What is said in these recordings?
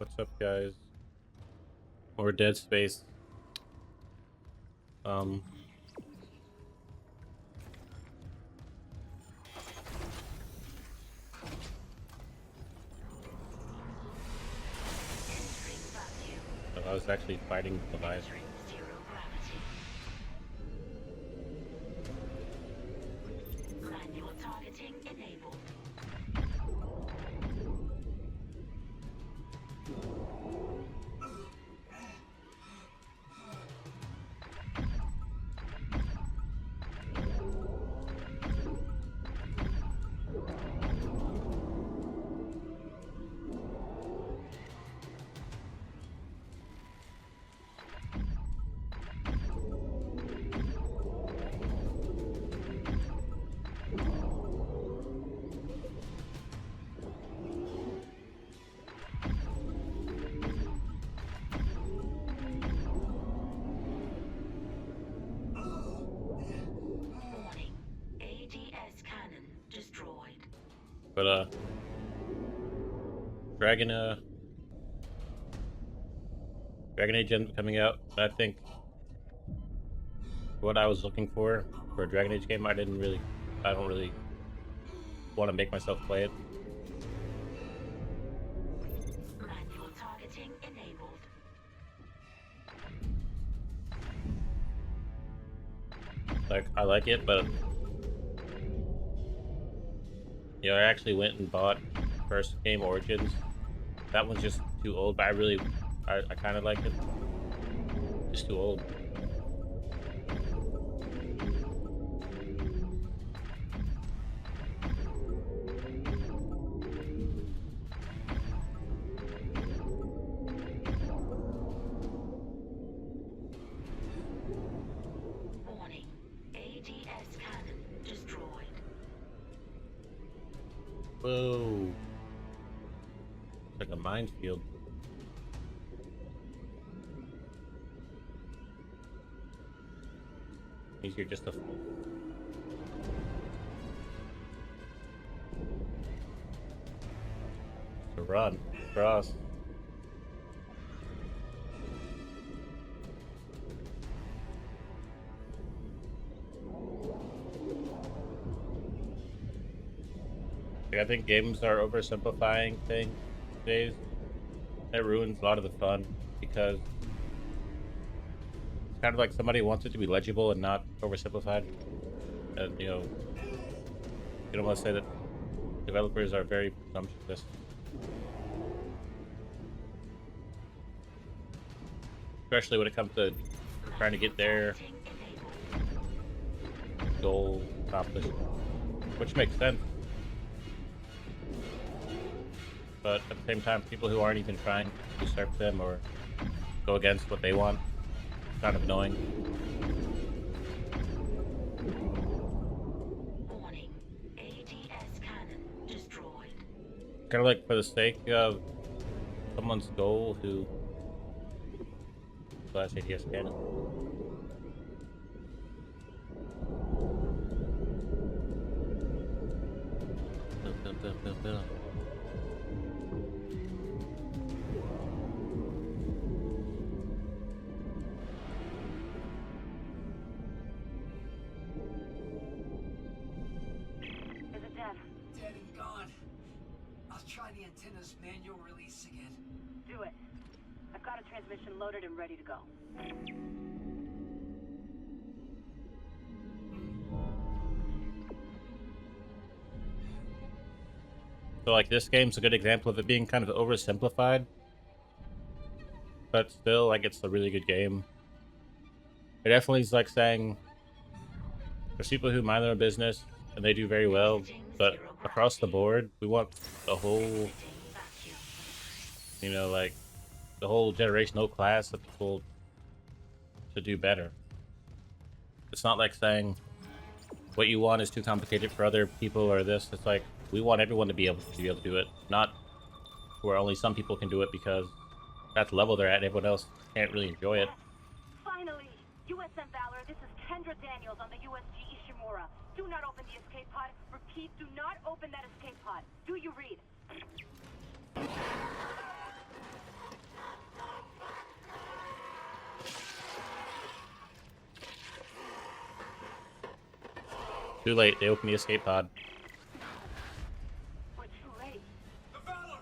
What's up, guys? Or Dead Space. Um, so I was actually fighting the device. Manual targeting enabled. Warning. ADS cannon destroyed. But Dragon Dragon Age ends up coming out. I think what I was looking for a Dragon Age game, I don't really want to make myself play it. Manual targeting enabled. Like, I like it, but I actually went and bought first game Origins. That one's just too old, but I kind of like it. Just too old. Warning. ADS cannon destroyed. Whoa. It's like a minefield. Easier just to run across. Like, I think games are oversimplifying things these days. That ruins a lot of the fun because it's kind of like somebody wants it to be legible and not oversimplified. And you don't want to say that developers are very presumptuous. Especially when it comes to trying to get their Targeting enabled. goal accomplished. Which makes sense. But at the same time, people who aren't even trying to usurp them or go against what they want, it's kind of annoying. Warning. ADS cannon destroyed. Kind of like for the sake of someone's goal who slash ADS cannon. Is it dead? Dead and gone. I'll try the antenna's manual release again. Do it. I've got a transmission loaded and ready to go. So like this game's a good example of it being kind of oversimplified, but still like it's a really good game. It definitely is like saying there's people who mind their own business and they do very well, but across the board, we want the whole, Exiting vacuum. like the whole generational class of people to do better. It's not like saying what you want is too complicated for other people or this. It's like we want everyone to be able to do it, not where only some people can do it because that's the level they're at and everyone else can't really enjoy it. Finally! USM Valor, this is Kendra Daniels on the USG Ishimura. Do not open the escape pod. Repeat, do not open that escape pod. Do you read? Too late. They opened the escape pod. We're too late. The Valor!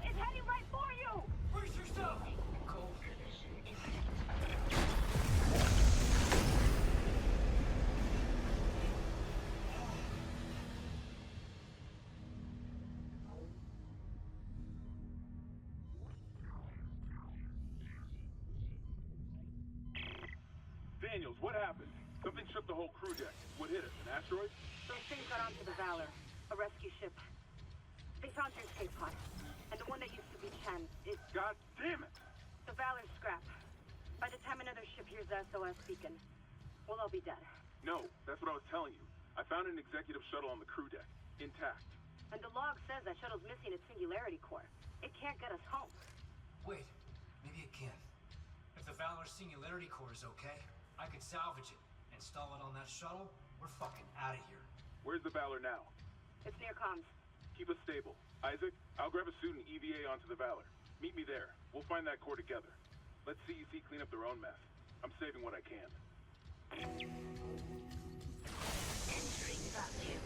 It's heading right for you! Brace yourself! Cold collision imminent. Daniels, what happened? Something shook the whole crew deck. What hit us? An asteroid? Those things got onto the Valor, a rescue ship. They found your escape pod, and the one that used to be Chen is God damn it! the Valor's scrap. By the time another ship hears the SOS beacon, we'll all be dead. No, that's what I was telling you. I found an executive shuttle on the crew deck, intact. And the log says that shuttle's missing its singularity core. It can't get us home. Wait, maybe it can. If the Valor Singularity Core is okay, I could salvage it, install it on that shuttle. We're fucking out of here. Where's the Valor now? It's near comms. Keep us stable. Isaac, I'll grab a suit and EVA onto the Valor. Meet me there. We'll find that core together. Let CEC clean up their own mess. I'm saving what I can. Entering vacuum.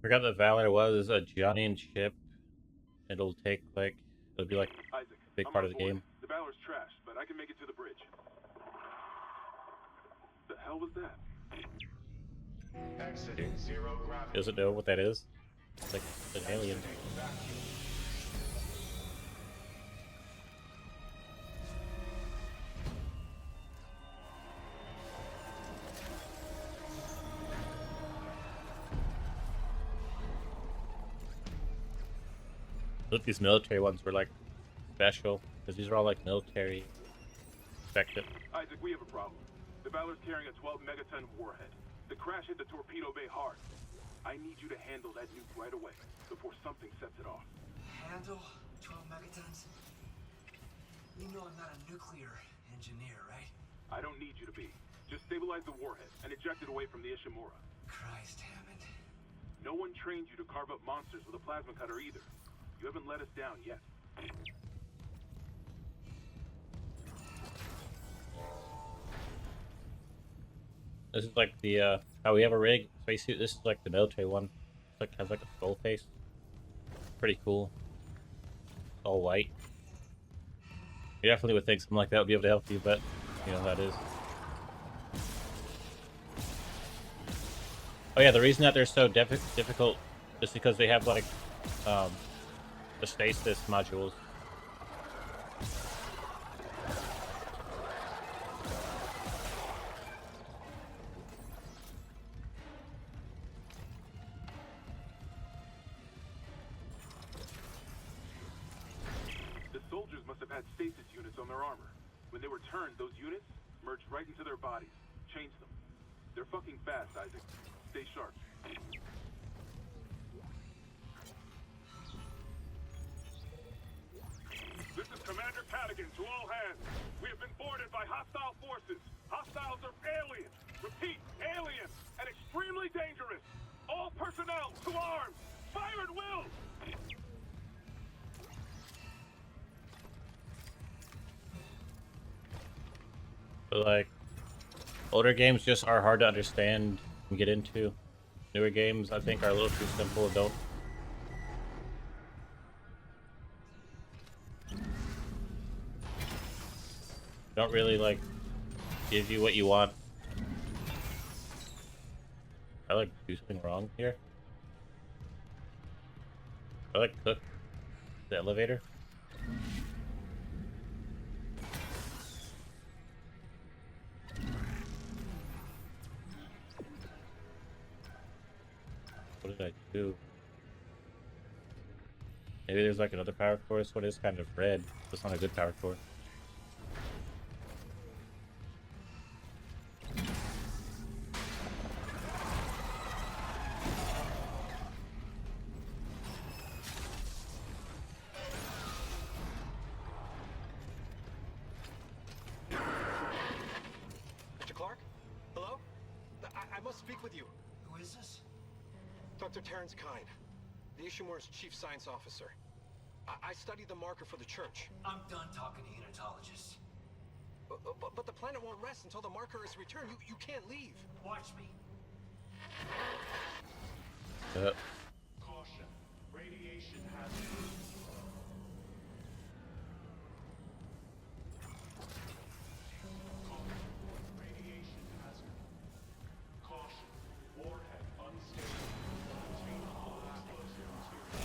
Forgot that Valor was a giant ship. It'll take like it'll be like Isaac, a big I'm part on of the board. game. The Valor's trashed, but I can make it to the bridge. The hell was that? Exiting zero gravity. Doesn't know what that is. It's like an alien. Exiting vacuum. Look, these military ones were like special because these are all like military effective. Isaac, we have a problem. The Valor's carrying a 12 megaton warhead. The crash hit the torpedo bay hard. I need you to handle that nuke right away before something sets it off. Handle 12 megatons? You know I'm not a nuclear engineer, right? I don't need you to be. Just stabilize the warhead and eject it away from the Ishimura. Christ, Hammond. No one trained you to carve up monsters with a plasma cutter either. You haven't let us down yet. This is like the how we have a rig spacesuit. This is like the military one. It's like has like a skull face. Pretty cool. It's all white. You definitely would think something like that would be able to help you, but you know how it is. Oh yeah, the reason that they're so difficult is because they have like the stasis modules. The soldiers must have had stasis units on their armor. When they were turned, those units merged right into their bodies. Changed them. They're fucking fast, Isaac. Stay sharp. This is Commander Cadigan to all hands. We have been boarded by hostile forces. Hostiles are aliens. Repeat, aliens. And extremely dangerous. All personnel to arms. Fire at will. But like older games just are hard to understand and get into. Newer games I think are a little too simple and don't really like give you what you want. I like do something wrong here. I like cook the elevator. What did I do? Maybe there's like another power core. This one is kind of red. It's not a good power core. Mr. Clark? Hello? I must speak with you. Who is this? Dr. Terrence Kine, the Ishimura's chief science officer. I studied the marker for the church. I'm done talking to unitologists. But the planet won't rest until the marker is returned. You can't leave. Watch me. Caution. Radiation hazard. Radiation hazard. Caution. Warhead unstable. Contain all explosive material.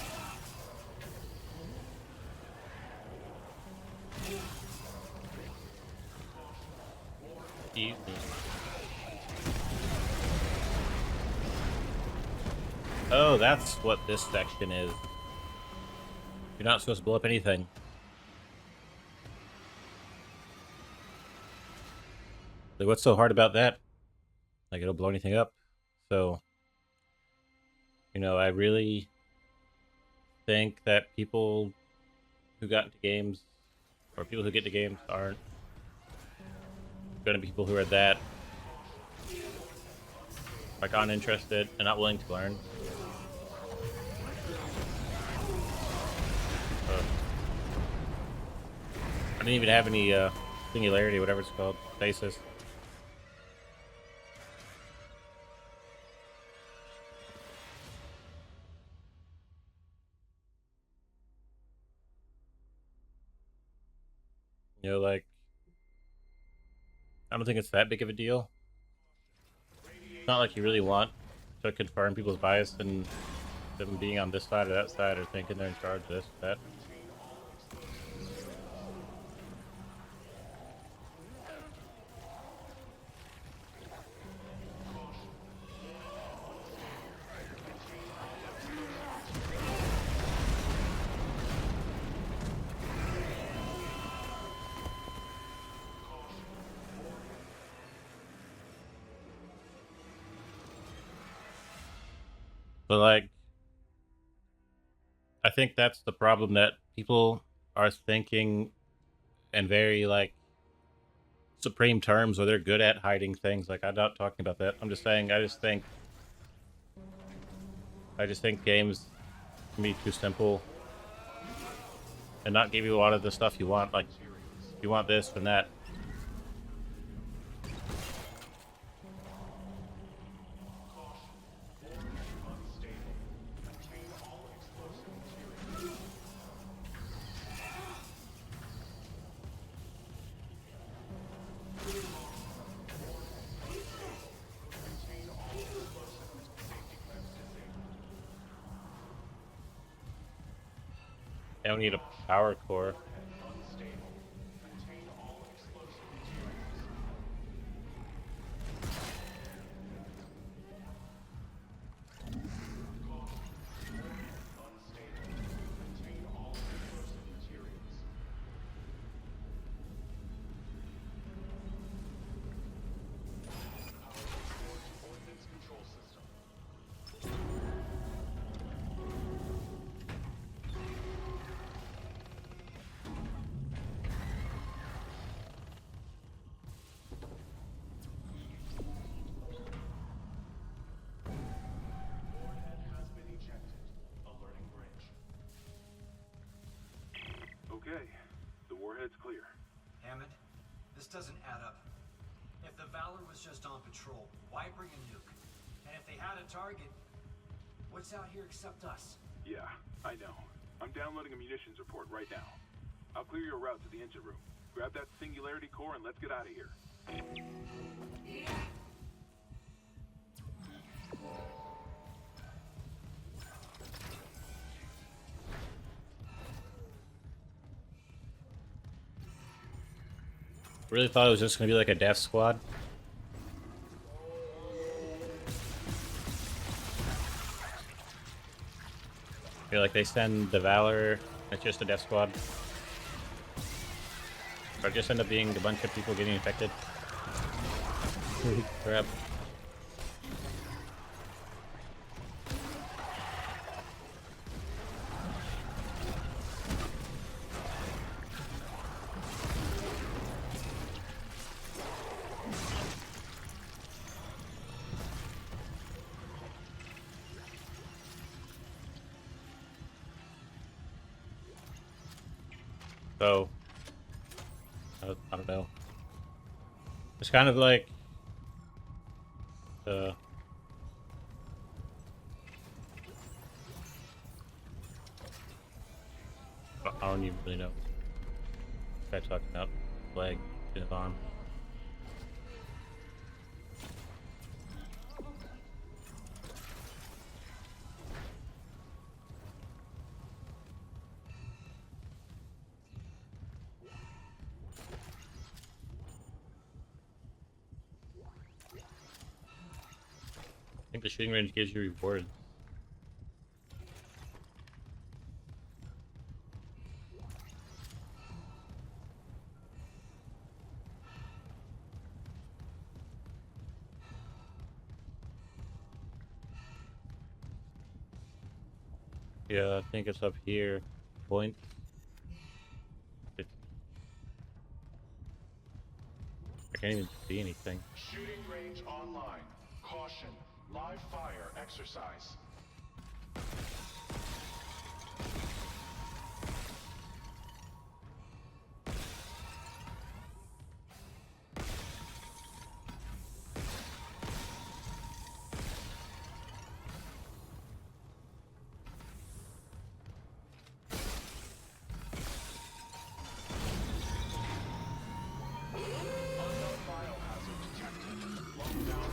Easy. Oh, that's what this section is. You're not supposed to blow up anything. Like, what's so hard about that? Like, it'll blow anything up. So, you know, I really think that people who got into games, or people who get to games, aren't going to be people who are that, like, uninterested and not willing to learn. I didn't even have any singularity, whatever it's called, stasis. You know, like, I don't think it's that big of a deal. It's not like you really want to confirm people's bias and them being on this side or that side or thinking they're in charge of this or that. But, like, I think that's the problem, that people are thinking in very, like, supreme terms, where they're good at hiding things. Like, I'm not talking about that. I'm just saying, I just think games can be too simple and not give you a lot of the stuff you want. Like, you want this and that. I don't need a power core. Okay, the warhead's clear. Hammond, this doesn't add up. If the Valor was just on patrol, why bring a nuke? And if they had a target, what's out here except us? Yeah, I know. I'm downloading a munitions report right now. I'll clear your route to the engine room. Grab that singularity core and let's get out of here. Really thought it was just gonna be like a death squad. I feel like they send the Valor, it's just a death squad. Or just end up being a bunch of people getting infected. Crap. So I don't know. It's kind of like I don't even really know. Guy talking about leg in his arm. I think the shooting range gives you rewards. Yeah, I think it's up here. Points. I can't even see anything. Shooting range online. Caution. Live fire exercise. Unknown biohazard detected. Lockdown.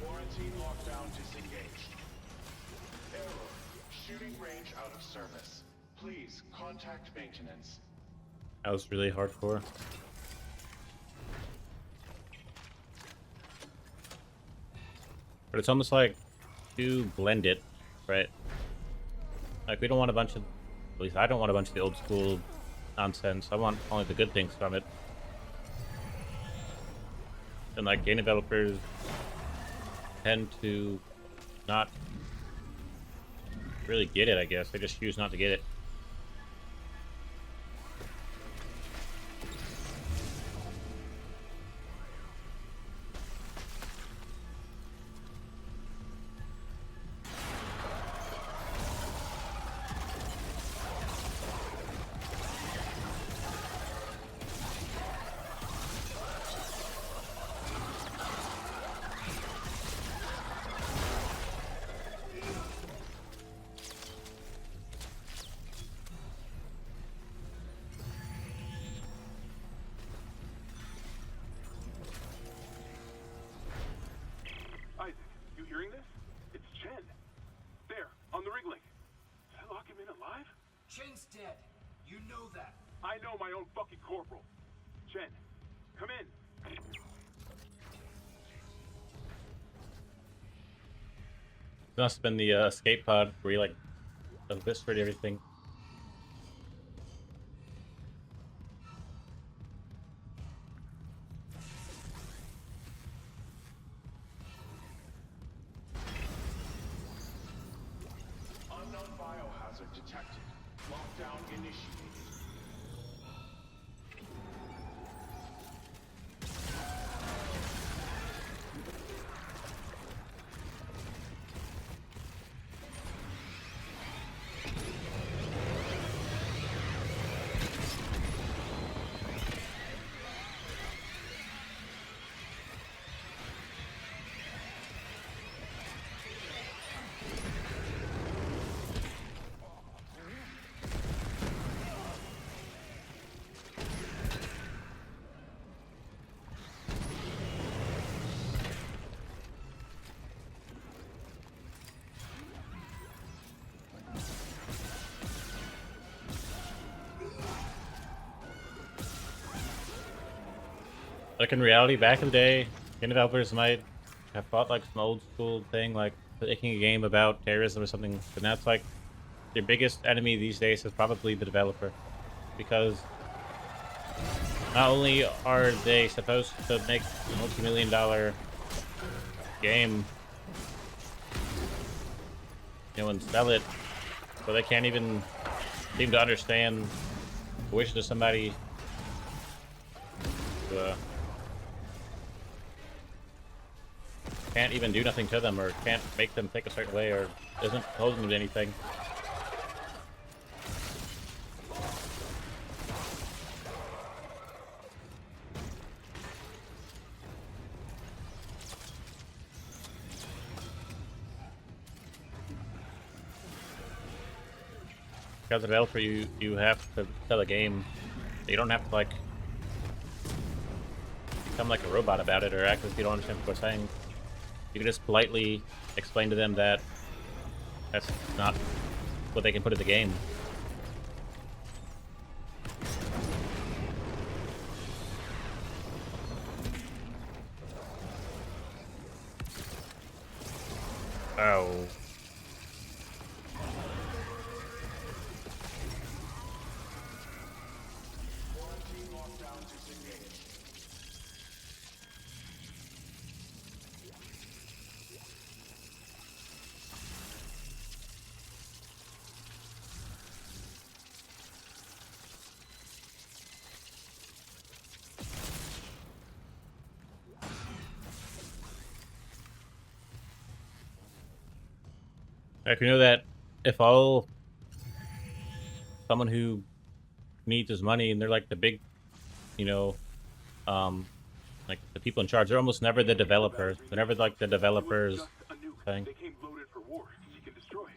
Quarantine lockdown disengaged. Error. Shooting range out of service. Please contact maintenance. That was really hardcore. But it's almost like to blend it, right? Like we don't want a bunch of, at least I don't want a bunch of the old school nonsense. I want only the good things from it. And like game developers tend to not really get it, I guess. They just choose not to get it. Isaac, you hearing this? It's Chen. There, on the rig link. Did I lock him in alive? Chen's dead. You know that. I know my own fucking corporal. Chen, come in. It must have been the escape pod where you like eviscerate everything. Unknown biohazard detected. Lockdown initiated. Like in reality, back in the day, game developers might have thought like some old school thing, like making a game about terrorism or something. But now it's like your biggest enemy these days is probably the developer, because not only are they supposed to make a multi-million-dollar game, and sell it, but they can't even seem to understand the wishes of somebody. Can't even do nothing to them, or can't make them think a certain way, or isn't holding them to anything. As a developer, you have to sell a game. You don't have to like become like a robot about it or act as if you don't understand what they're saying. You can just politely explain to them that that's not what they can put in the game. Oh. Like, you know that if all someone who needs his money and they're like the big, you know, like the people in charge, they're almost never the developers. They're never like the developers Just a nuke. thing. They came loaded for war, seek and destroy.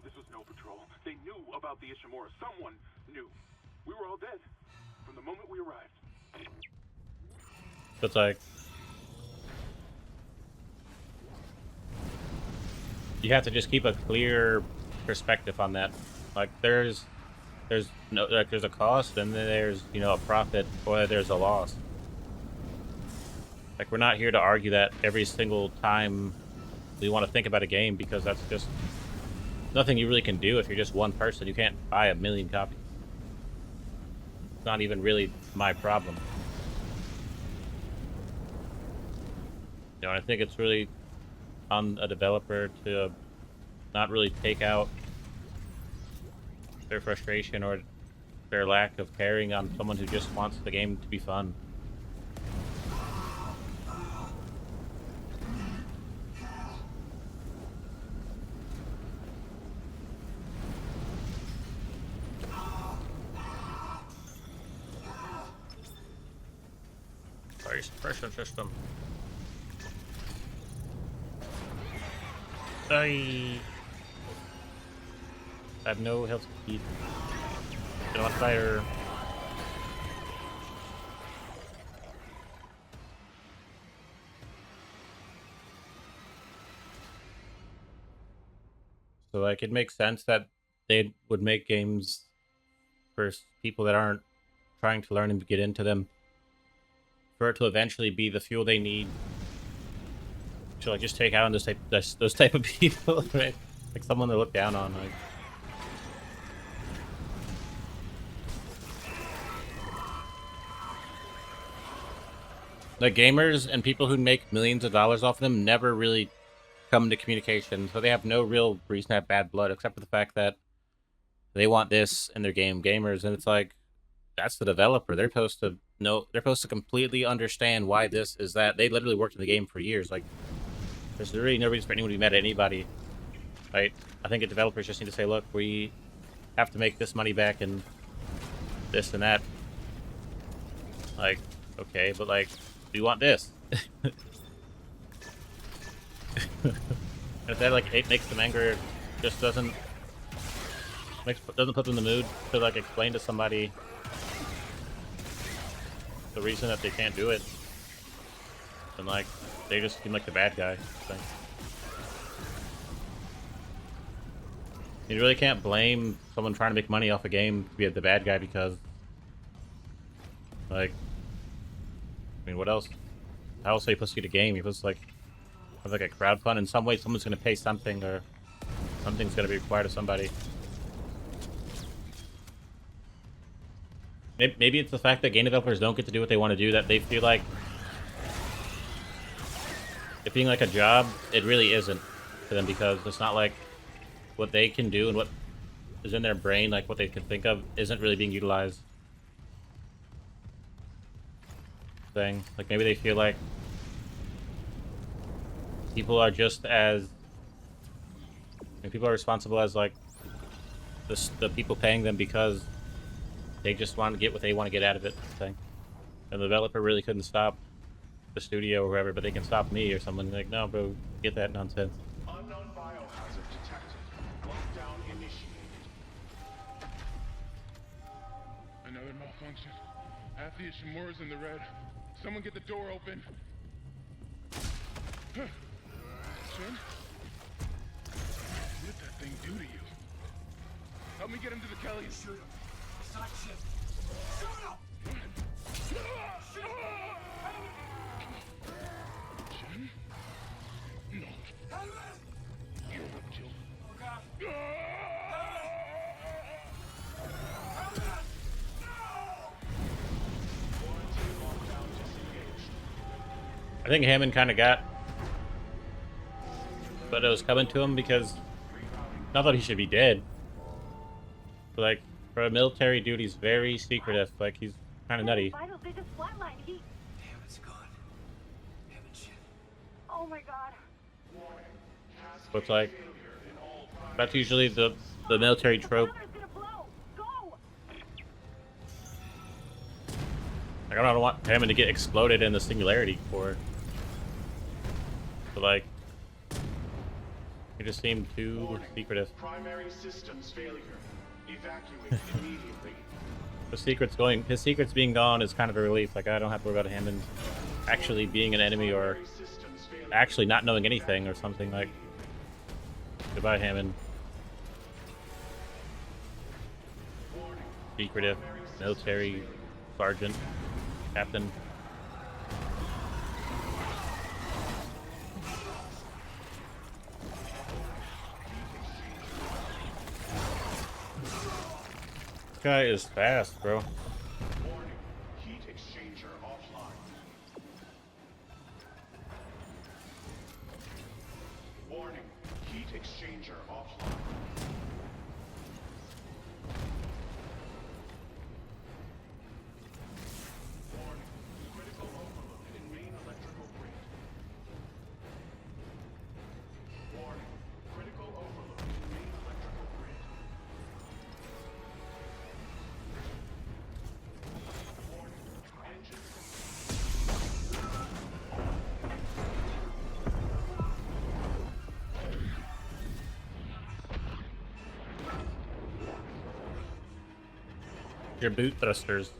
This was no patrol. They knew about the Ishimura. Someone knew. We were all dead from the moment we arrived. So it's like you have to just keep a clear perspective on that. Like there's no, like there's a cost, and then there's, you know, a profit, or there's a loss. Like, we're not here to argue that every single time we want to think about a game, because that's just nothing you really can do if you're just one person. You can't buy 1 million copies. It's not even really my problem. You know, I think it's really on a developer to not really take out their frustration or their lack of caring on someone who just wants the game to be fun. Sorry, suppression system. I have no health speed. I don't fire. So like, it makes sense that they would make games for people that aren't trying to learn and get into them, for it to eventually be the fuel they need to like just take out on those type of people, right? Like someone to look down on, like. The gamers and people who make millions of dollars off them never really come to communication, so they have no real reason to have bad blood, except for the fact that they want this in their game. Gamers, and it's like, that's the developer. They're supposed to know. They're supposed to completely understand why this is that. They literally worked in the game for years. Like, there's really no reason for anyone to be mad at anybody, right? I think developers just need to say, look, we have to make this money back and this and that. Like, okay, but like, we want this. If that like it makes them angry, just doesn't put them in the mood to like explain to somebody the reason that they can't do it, and like they just seem like the bad guy. Thing. You really can't blame someone trying to make money off a game to be the bad guy, because like I mean, what else? How else are you supposed to get a game? You're supposed to like have like a crowdfund. In some way, someone's gonna pay something, or something's gonna be required of somebody. Maybe it's the fact that game developers don't get to do what they want to do, that they feel like it being like a job, it really isn't to them, because it's not like what they can do and what is in their brain, like what they can think of, isn't really being utilized. Thing. Like maybe they feel like people are just as, people are responsible as like the people paying them, because they just want to get what they want to get out of it. Thing. And the developer really couldn't stop the studio or whoever, but they can stop me or someone. Like, no, bro, get that nonsense. Unknown biohazard detected. Lockdown initiated. Another malfunction. Half the Ishimura's in the red. Someone get the door open. Shin? What did that thing do to you? Help me get him to the Kellys. Shoot him. It's not shit. Shoot him! Shin? No. You're a reptile. Oh God. I think Hammond kind of got but it was coming to him, because not that he should be dead, but like for a military dude, he's very secretive. Like he's kind of nutty. Vitals, they just flatlined. He. Damn, it's gone. Damn it, shit. Oh my God. So it's like that's usually the military trope. Powder's gonna blow. Go. Like I don't want Hammond to get exploded in the singularity core, but like he just seemed too secretive. Primary systems failure. Evacuate immediately. His secrets being gone is kind of a relief. Like I don't have to worry about Hammond actually being an enemy or Primary systems failure. actually not knowing anything or something. Like goodbye, Hammond. Secretive, military, sergeant, captain. This guy is fast, bro. Warning. Heat exchanger offline. Warning. Heat exchanger offline. Warning. Critical overload in main electrical grid. Warning. Critical overload in main electrical grid. Warning. Engine. Your boot thrusters.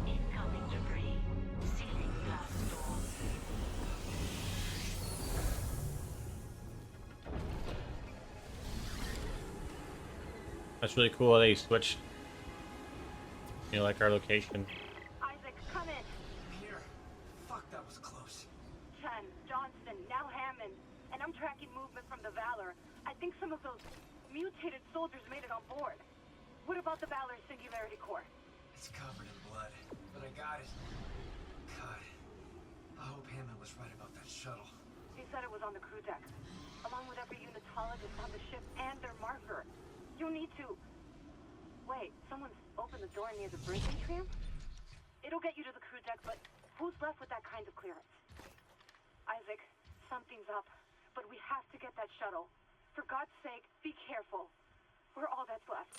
Incoming debris. Sealing blast door. That's really cool how they switched. You know, like our location. Isaac, come in. Here. Fuck, that was close. Chen, Johnston, now Hammond, and I'm tracking movement from the Valor. I think some of those mutated soldiers made it on board. What about the Valor Singularity Core? It's covered in blood, but I got it. God. I hope Hammond was right about that shuttle. He said it was on the crew deck, along with every unitologist on the ship and their marker. You need to... Wait, someone's opened the door near the bridge atrium? It'll get you to the crew deck, but who's left with that kind of clearance? Isaac, something's up, but we have to get that shuttle. For God's sake, be careful. We're all that's left.